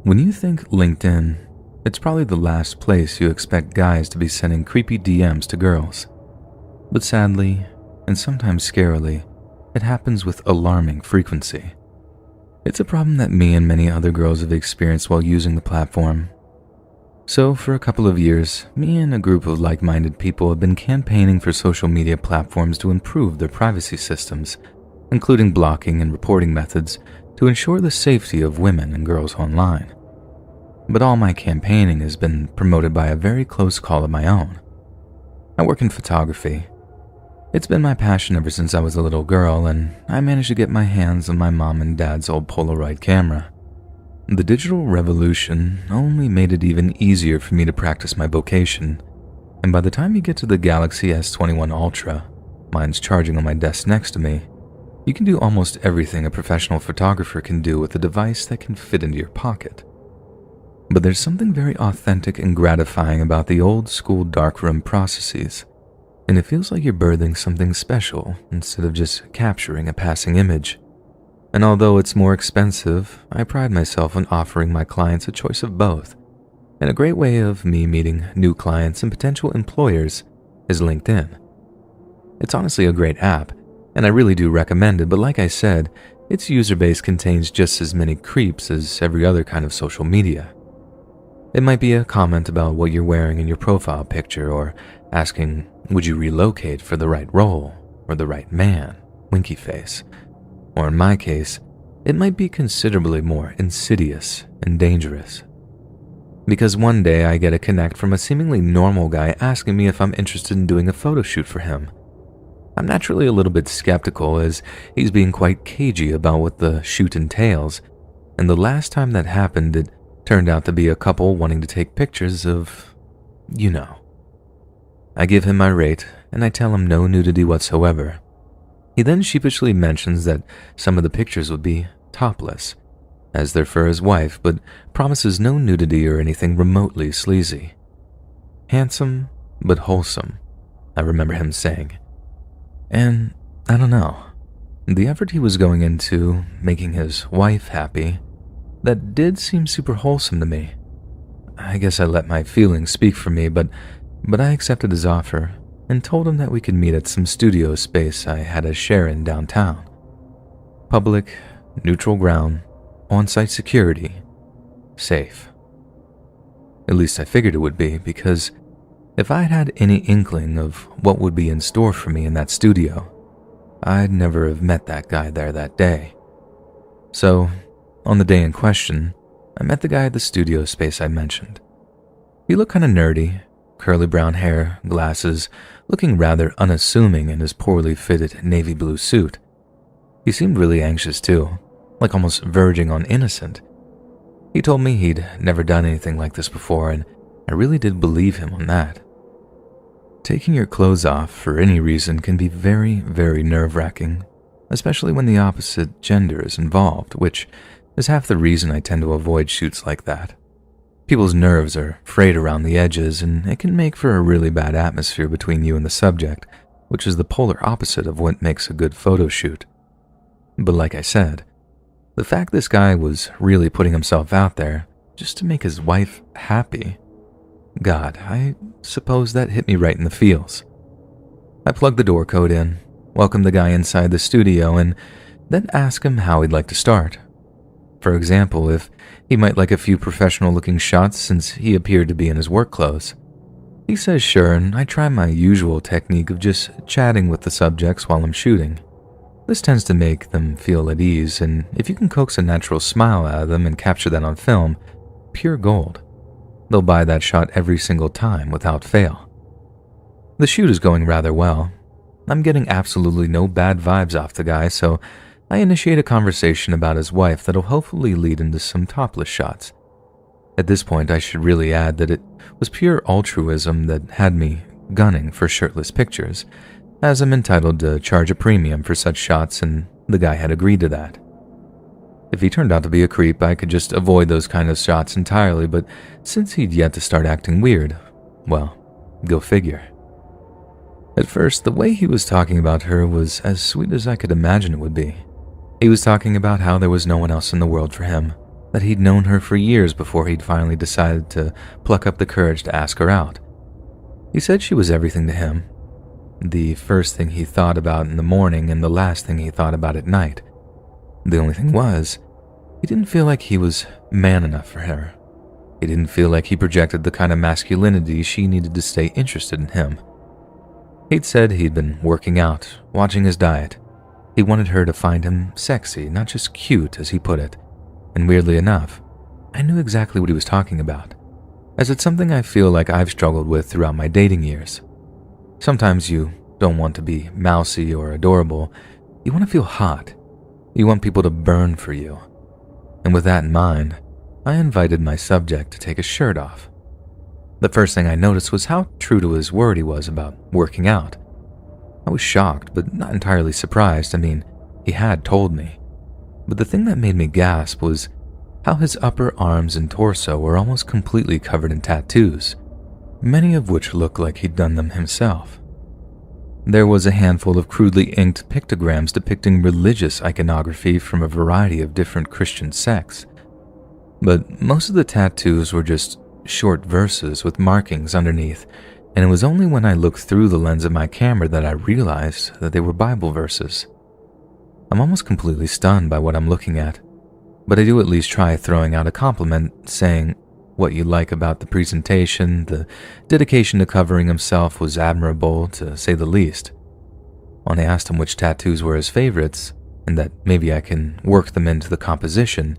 When you think LinkedIn, it's probably the last place you expect guys to be sending creepy DMs to girls. But sadly, and sometimes scarily, it happens with alarming frequency. It's a problem that me and many other girls have experienced while using the platform. So for a couple of years, me and a group of like-minded people have been campaigning for social media platforms to improve their privacy systems, including blocking and reporting methods to ensure the safety of women and girls online. But all my campaigning has been promoted by a very close call of my own. I work in photography. It's been my passion ever since I was a little girl, and I managed to get my hands on my mom and dad's old Polaroid camera. The digital revolution only made it even easier for me to practice my vocation, and by the time you get to the Galaxy S21 Ultra, mine's charging on my desk next to me, you can do almost everything a professional photographer can do with a device that can fit into your pocket. But there's something very authentic and gratifying about the old-school darkroom processes, and it feels like you're birthing something special instead of just capturing a passing image. And although it's more expensive, I pride myself on offering my clients a choice of both. And a great way of me meeting new clients and potential employers is LinkedIn. It's honestly a great app, and I really do recommend it, but like I said, its user base contains just as many creeps as every other kind of social media. It might be a comment about what you're wearing in your profile picture, or asking, would you relocate for the right role, or the right man, winky face. Or in my case, it might be considerably more insidious and dangerous. Because one day I get a connect from a seemingly normal guy asking me if I'm interested in doing a photo shoot for him. I'm naturally a little bit skeptical, as he's being quite cagey about what the shoot entails, and the last time that happened, it turned out to be a couple wanting to take pictures of, you know. I give him my rate, and I tell him no nudity whatsoever. He then sheepishly mentions that some of the pictures would be topless, as they're for his wife, but promises no nudity or anything remotely sleazy. Handsome, but wholesome, I remember him saying. And I don't know, the effort he was going into making his wife happy, that did seem super wholesome to me. I guess I let my feelings speak for me, but I accepted his offer and told him that we could meet at some studio space I had a share in downtown. Public, neutral ground, on-site security, safe. At least I figured it would be, because if I'd had any inkling of what would be in store for me in that studio, I'd never have met that guy there that day. So, on the day in question, I met the guy at the studio space I mentioned. He looked kind of nerdy, curly brown hair, glasses, looking rather unassuming in his poorly fitted navy blue suit. He seemed really anxious too, like almost verging on innocent. He told me he'd never done anything like this before, and I really did believe him on that. Taking your clothes off for any reason can be very, very nerve-wracking, especially when the opposite gender is involved, which is half the reason I tend to avoid shoots like that. People's nerves are frayed around the edges, and it can make for a really bad atmosphere between you and the subject, which is the polar opposite of what makes a good photo shoot. But like I said, the fact this guy was really putting himself out there just to make his wife happy, God, I suppose that hit me right in the feels. I plugged the door code in, welcomed the guy inside the studio, and then asked him how he'd like to start. For example, if he might like a few professional-looking shots since he appeared to be in his work clothes. He says sure, and I try my usual technique of just chatting with the subjects while I'm shooting. This tends to make them feel at ease, and if you can coax a natural smile out of them and capture that on film, pure gold. They'll buy that shot every single time without fail. The shoot is going rather well. I'm getting absolutely no bad vibes off the guy, so I initiate a conversation about his wife that'll hopefully lead into some topless shots. At this point, I should really add that it was pure altruism that had me gunning for shirtless pictures, as I'm entitled to charge a premium for such shots, and the guy had agreed to that. If he turned out to be a creep, I could just avoid those kind of shots entirely, but since he'd yet to start acting weird, well, go figure. At first, the way he was talking about her was as sweet as I could imagine it would be. He was talking about how there was no one else in the world for him, that he'd known her for years before he'd finally decided to pluck up the courage to ask her out. He said she was everything to him, the first thing he thought about in the morning and the last thing he thought about at night. The only thing was, he didn't feel like he was man enough for her. He didn't feel like he projected the kind of masculinity she needed to stay interested in him. He'd said he'd been working out, watching his diet. He wanted her to find him sexy, not just cute, as he put it. And weirdly enough, I knew exactly what he was talking about, as it's something I feel like I've struggled with throughout my dating years. Sometimes you don't want to be mousy or adorable. You want to feel hot. You want people to burn for you. And with that in mind, I invited my subject to take his shirt off. The first thing I noticed was how true to his word he was about working out. I was shocked, but not entirely surprised. I mean, he had told me. But the thing that made me gasp was how his upper arms and torso were almost completely covered in tattoos, many of which looked like he'd done them himself. There was a handful of crudely inked pictograms depicting religious iconography from a variety of different Christian sects. But most of the tattoos were just short verses with markings underneath, and it was only when I looked through the lens of my camera that I realized that they were Bible verses. I'm almost completely stunned by what I'm looking at, but I do at least try throwing out a compliment, saying what you like about the presentation, the dedication to covering himself was admirable, to say the least. When I asked him which tattoos were his favorites, and that maybe I can work them into the composition,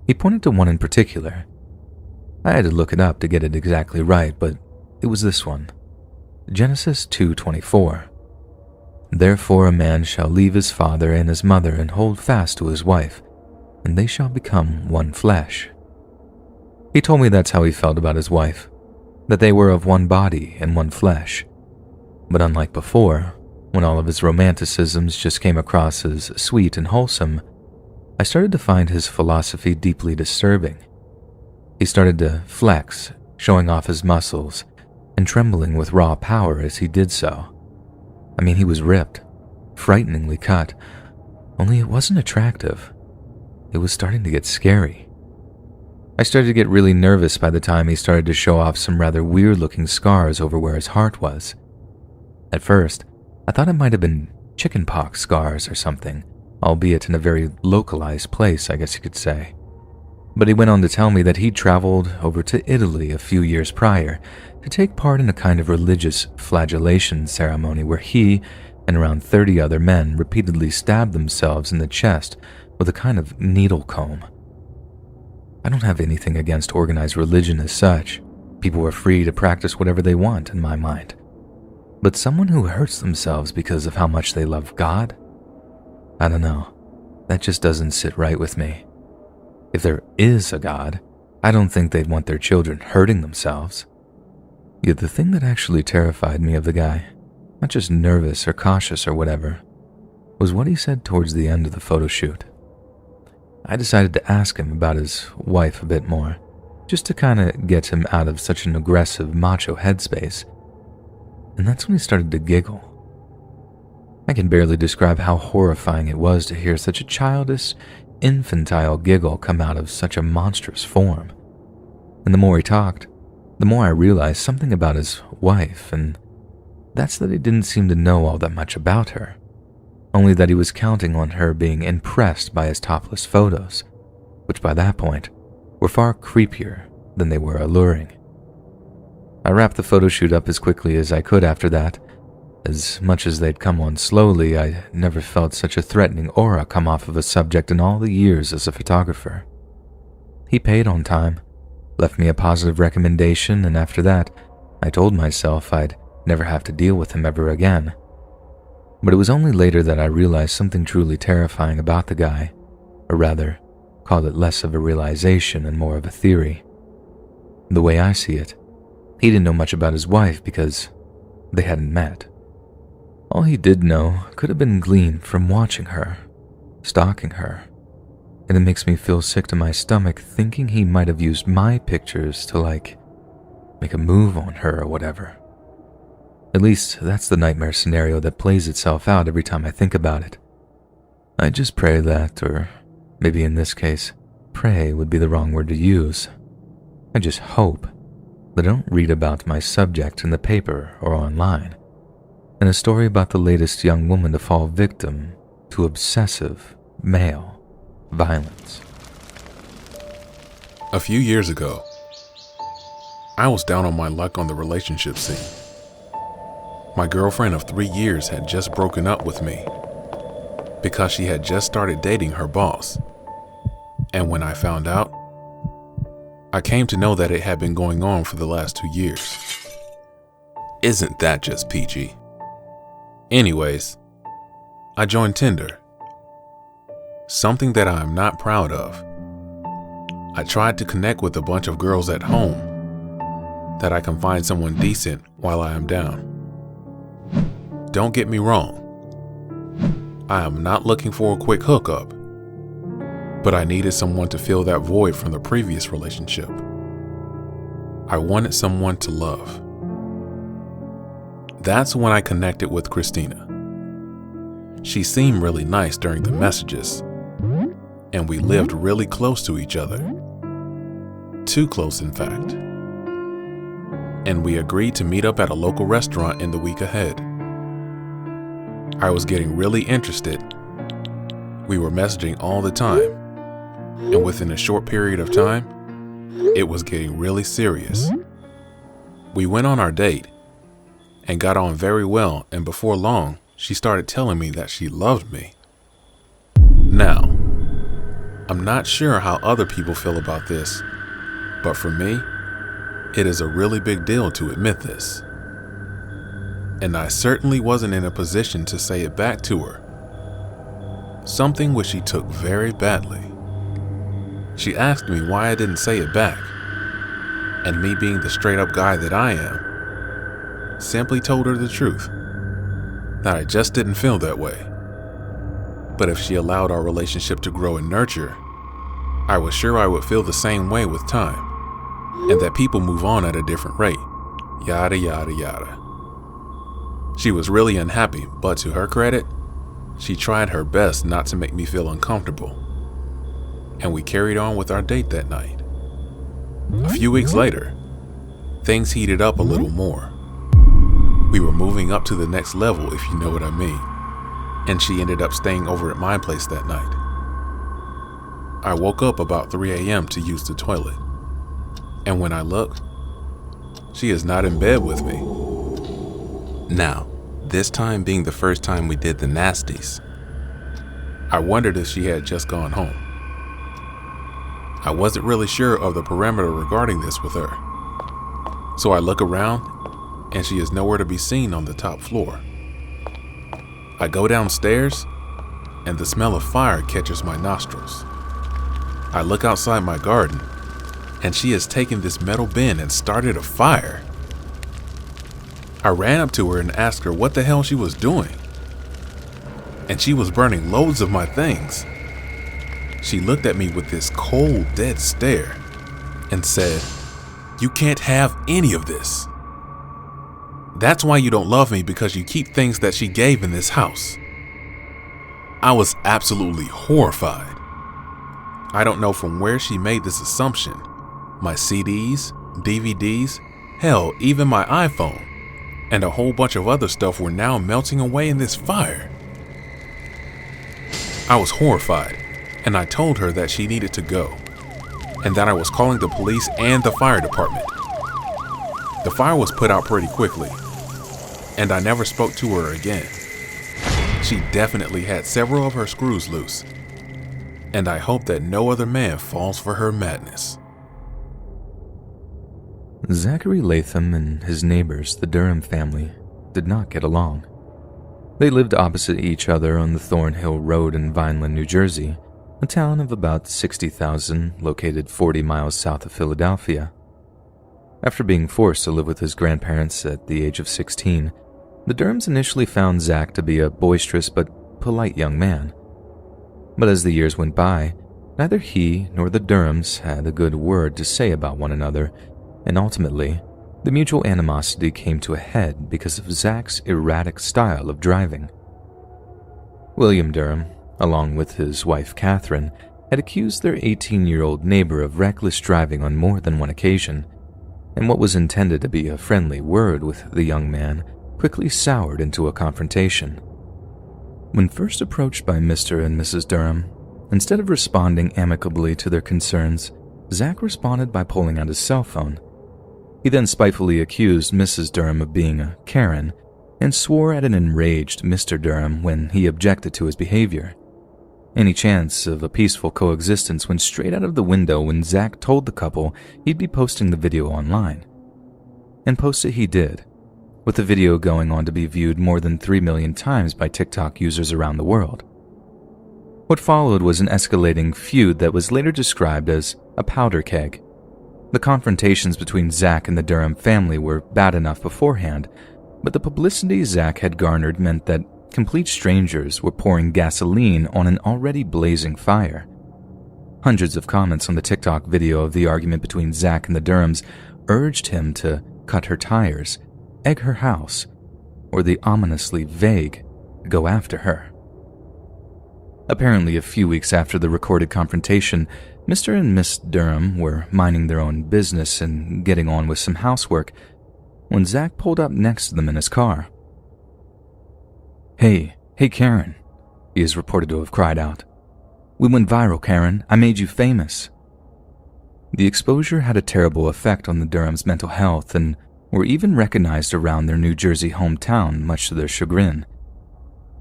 he pointed to one in particular. I had to look it up to get it exactly right, but it was this one. Genesis 2:24. Therefore a man shall leave his father and his mother and hold fast to his wife, and they shall become one flesh. He told me that's how he felt about his wife, that they were of one body and one flesh. But unlike before, when all of his romanticisms just came across as sweet and wholesome, I started to find his philosophy deeply disturbing. He started to flex, showing off his muscles, and trembling with raw power as he did so. I mean, he was ripped, frighteningly cut, only it wasn't attractive. It was starting to get scary. I started to get really nervous by the time he started to show off some rather weird-looking scars over where his heart was. At first, I thought it might have been chickenpox scars or something, albeit in a very localized place, I guess you could say. But he went on to tell me that he'd traveled over to Italy a few years prior to take part in a kind of religious flagellation ceremony where he and around 30 other men repeatedly stabbed themselves in the chest with a kind of needle comb. I don't have anything against organized religion as such. People are free to practice whatever they want, in my mind. But someone who hurts themselves because of how much they love God? I don't know. That just doesn't sit right with me. If there is a God, I don't think they'd want their children hurting themselves. Yet the thing that actually terrified me of the guy, not just nervous or cautious or whatever, was what he said towards the end of the photo shoot. I decided to ask him about his wife a bit more, just to kind of get him out of such an aggressive macho headspace. And that's when he started to giggle. I can barely describe how horrifying it was to hear such a childish, infantile giggle come out of such a monstrous form. And the more he talked, the more I realized something about his wife, and that's that he didn't seem to know all that much about her, only that he was counting on her being impressed by his topless photos, which by that point were far creepier than they were alluring. I wrapped the photo shoot up as quickly as I could after that. As much as they'd come on slowly, I never felt such a threatening aura come off of a subject in all the years as a photographer. He paid on time, left me a positive recommendation, and after that, I told myself I'd never have to deal with him ever again. But it was only later that I realized something truly terrifying about the guy, or rather, call it less of a realization and more of a theory. The way I see it, he didn't know much about his wife because they hadn't met. All he did know could have been gleaned from watching her, stalking her, and it makes me feel sick to my stomach thinking he might have used my pictures to, make a move on her or whatever. At least, that's the nightmare scenario that plays itself out every time I think about it. I just pray that, or maybe in this case, pray would be the wrong word to use. I just hope that I don't read about my subject in the paper or online, and a story about the latest young woman to fall victim to obsessive male violence. A few years ago, I was down on my luck on the relationship scene. My girlfriend of 3 years had just broken up with me because she had just started dating her boss. And when I found out, I came to know that it had been going on for the last 2 years. Isn't that just peachy? Anyways, I joined Tinder. Something that I am not proud of. I tried to connect with a bunch of girls at home that I can find someone decent while I am down. Don't get me wrong. I am not looking for a quick hookup, but I needed someone to fill that void from the previous relationship. I wanted someone to love. That's when I connected with Christina. She seemed really nice during the messages, and we lived really close to each other. Too close, in fact. And we agreed to meet up at a local restaurant in the week ahead. I was getting really interested. We were messaging all the time, and within a short period of time, it was getting really serious. We went on our date and got on very well, and before long, she started telling me that she loved me. Now, I'm not sure how other people feel about this, but for me, it is a really big deal to admit this. And I certainly wasn't in a position to say it back to her, something which she took very badly. She asked me why I didn't say it back, and me being the straight up guy that I am, simply told her the truth, that I just didn't feel that way. But if she allowed our relationship to grow and nurture, I was sure I would feel the same way with time, and that people move on at a different rate, yada yada yada. She was really unhappy, but to her credit, she tried her best not to make me feel uncomfortable, and we carried on with our date that night. A few weeks later, things heated up a little more. We were moving up to the next level, if you know what I mean, and she ended up staying over at my place that night. I woke up about 3 a.m. to use the toilet, and when I looked, she is not in bed with me. Now, this time being the first time we did the nasties, I wondered if she had just gone home. I wasn't really sure of the perimeter regarding this with her, so I look around, and she is nowhere to be seen on the top floor. I go downstairs, and the smell of fire catches my nostrils. I look outside my garden, and she has taken this metal bin and started a fire. I ran up to her and asked her what the hell she was doing, and she was burning loads of my things. She looked at me with this cold, dead stare and said, "You can't have any of this. That's why you don't love me, because you keep things that she gave in this house." I was absolutely horrified. I don't know from where she made this assumption. My CDs, DVDs, hell, even my iPhone, and a whole bunch of other stuff were now melting away in this fire. I was horrified, and I told her that she needed to go, and that I was calling the police and the fire department. The fire was put out pretty quickly, and I never spoke to her again. She definitely had several of her screws loose, and I hope that no other man falls for her madness. Zachary Latham and his neighbors, the Durham family, did not get along. They lived opposite each other on the Thornhill Road in Vineland, New Jersey, a town of about 60,000 located 40 miles south of Philadelphia. After being forced to live with his grandparents at the age of 16, the Durhams initially found Zach to be a boisterous but polite young man. But as the years went by, neither he nor the Durhams had a good word to say about one another, and ultimately, the mutual animosity came to a head because of Zach's erratic style of driving. William Durham, along with his wife Catherine, had accused their 18-year-old neighbor of reckless driving on more than one occasion, and what was intended to be a friendly word with the young man quickly soured into a confrontation. When first approached by Mr. and Mrs. Durham, instead of responding amicably to their concerns, Zach responded by pulling out his cell phone. He then spitefully accused Mrs. Durham of being a Karen and swore at an enraged Mr. Durham when he objected to his behavior. Any chance of a peaceful coexistence went straight out of the window when Zach told the couple he'd be posting the video online. And post it he did, with the video going on to be viewed more than 3 million times by TikTok users around the world. What followed was an escalating feud that was later described as a powder keg. The confrontations between Zach and the Durham family were bad enough beforehand, but the publicity Zach had garnered meant that complete strangers were pouring gasoline on an already blazing fire. Hundreds of comments on the TikTok video of the argument between Zach and the Durhams urged him to cut her tires, egg her house, or the ominously vague, go after her. Apparently, a few weeks after the recorded confrontation, Mr. and Miss Durham were minding their own business and getting on with some housework when Zach pulled up next to them in his car. Hey Karen," he is reported to have cried out. "We went viral, Karen. I made you famous." The exposure had a terrible effect on the Durhams' mental health and were even recognized around their New Jersey hometown, much to their chagrin.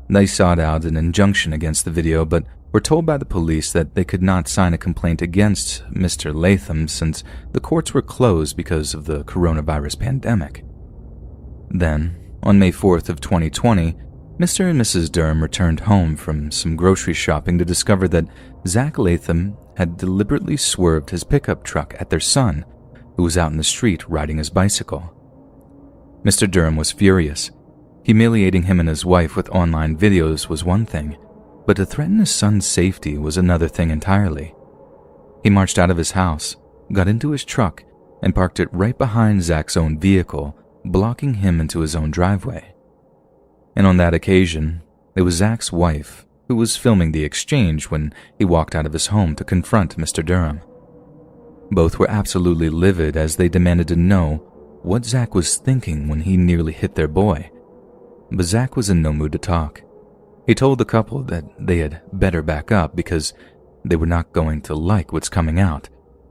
They sought out an injunction against the video, but were told by the police that they could not sign a complaint against Mr. Latham since the courts were closed because of the coronavirus pandemic. Then, on May 4th of 2020, Mr. and Mrs. Durham returned home from some grocery shopping to discover that Zach Latham had deliberately swerved his pickup truck at their son, who was out in the street riding his bicycle. Mr. Durham was furious. Humiliating him and his wife with online videos was one thing, but to threaten his son's safety was another thing entirely. He marched out of his house, got into his truck, and parked it right behind Zach's own vehicle, blocking him into his own driveway. And on that occasion, it was Zach's wife who was filming the exchange when he walked out of his home to confront Mr. Durham. Both were absolutely livid as they demanded to know what Zach was thinking when he nearly hit their boy. But Zach was in no mood to talk. He told the couple that they had better back up because they were not going to like what's coming out,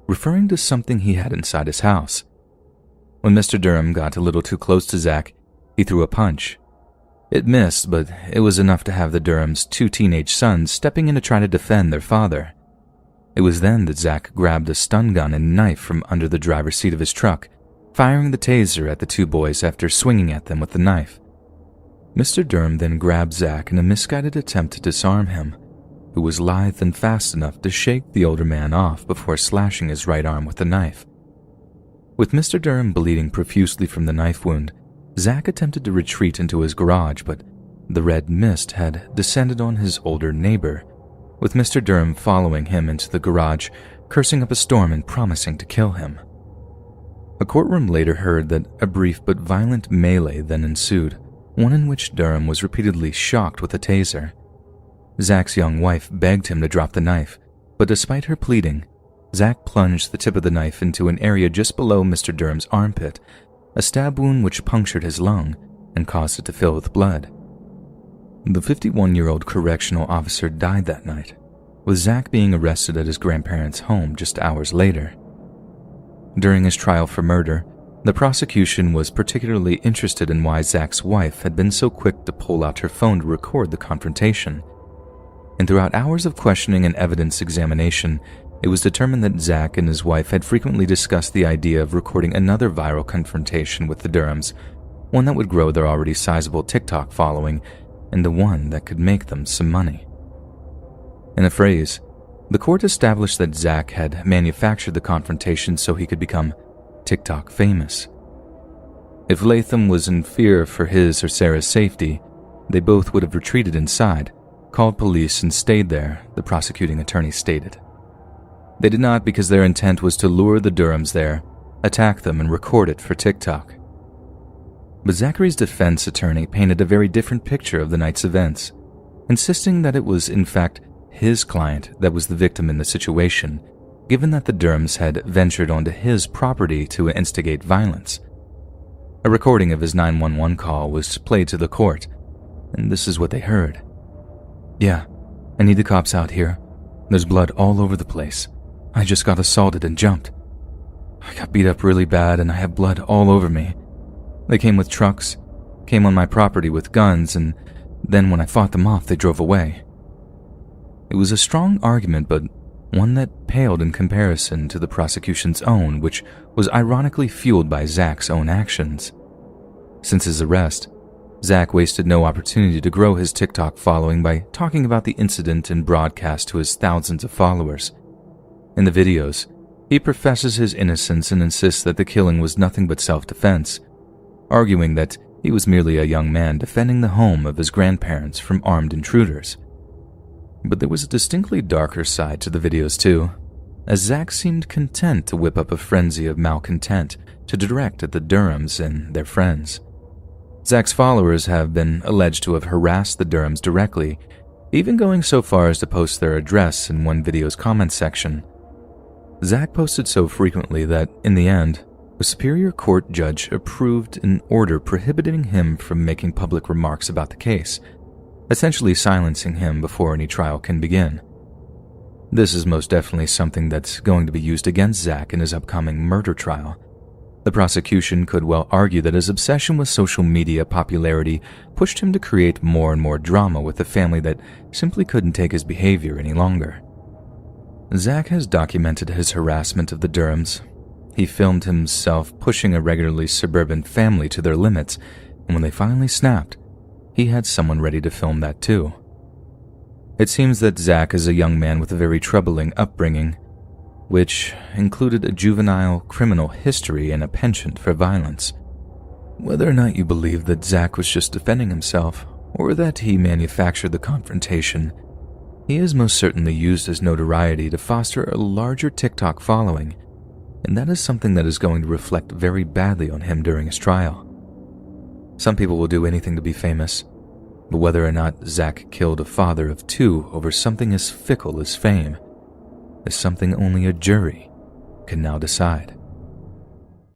referring to something he had inside his house. When Mr. Durham got a little too close to Zach, he threw a punch. It missed, but it was enough to have the Durhams' 2 teenage sons stepping in to try to defend their father. It was then that Zach grabbed a stun gun and knife from under the driver's seat of his truck, firing the taser at the 2 boys after swinging at them with the knife. Mr. Durham then grabbed Zach in a misguided attempt to disarm him, who was lithe and fast enough to shake the older man off before slashing his right arm with the knife. With Mr. Durham bleeding profusely from the knife wound, Zach attempted to retreat into his garage, but the red mist had descended on his older neighbor, with Mr. Durham following him into the garage, cursing up a storm and promising to kill him. A courtroom later heard that a brief but violent melee then ensued, one in which Durham was repeatedly shocked with a taser. Zach's young wife begged him to drop the knife, but despite her pleading, Zach plunged the tip of the knife into an area just below Mr. Durham's armpit, a stab wound which punctured his lung and caused it to fill with blood. The 51-year-old correctional officer died that night, with Zach being arrested at his grandparents' home just hours later. During his trial for murder, the prosecution was particularly interested in why Zach's wife had been so quick to pull out her phone to record the confrontation. And throughout hours of questioning and evidence examination, it was determined that Zach and his wife had frequently discussed the idea of recording another viral confrontation with the Durhams, one that would grow their already sizable TikTok following, and the one that could make them some money. In a phrase, the court established that Zach had manufactured the confrontation so he could become TikTok famous. If Latham was in fear for his or Sarah's safety, they both would have retreated inside, called police, and stayed there, the prosecuting attorney stated. They did not because their intent was to lure the Durhams there, attack them, and record it for TikTok. But Zachary's defense attorney painted a very different picture of the night's events, insisting that it was, in fact, his client that was the victim in the situation, given that the Durhams had ventured onto his property to instigate violence. A recording of his 911 call was played to the court, and this is what they heard. "Yeah, I need the cops out here. There's blood all over the place. I just got assaulted and jumped. I got beat up really bad and I have blood all over me. They came with trucks, came on my property with guns, and then when I fought them off, they drove away." It was a strong argument, but one that paled in comparison to the prosecution's own, which was ironically fueled by Zach's own actions. Since his arrest, Zach wasted no opportunity to grow his TikTok following by talking about the incident and broadcast to his thousands of followers. In the videos, he professes his innocence and insists that the killing was nothing but self-defense, arguing that he was merely a young man defending the home of his grandparents from armed intruders. But there was a distinctly darker side to the videos too, as Zach seemed content to whip up a frenzy of malcontent to direct at the Durhams and their friends. Zach's followers have been alleged to have harassed the Durhams directly, even going so far as to post their address in one video's comment section. Zach posted so frequently that, in the end, a superior court judge approved an order prohibiting him from making public remarks about the case, essentially silencing him before any trial can begin. This is most definitely something that's going to be used against Zach in his upcoming murder trial. The prosecution could well argue that his obsession with social media popularity pushed him to create more and more drama with a family that simply couldn't take his behavior any longer. Zach has documented his harassment of the Durhams. He filmed himself pushing a regularly suburban family to their limits, and when they finally snapped, he had someone ready to film that too. It seems that Zach is a young man with a very troubling upbringing, which included a juvenile criminal history and a penchant for violence. Whether or not you believe that Zach was just defending himself, or that he manufactured the confrontation, he has most certainly used his notoriety to foster a larger TikTok following, and that is something that is going to reflect very badly on him during his trial. Some people will do anything to be famous, but whether or not Zach killed a father of two over something as fickle as fame is something only a jury can now decide.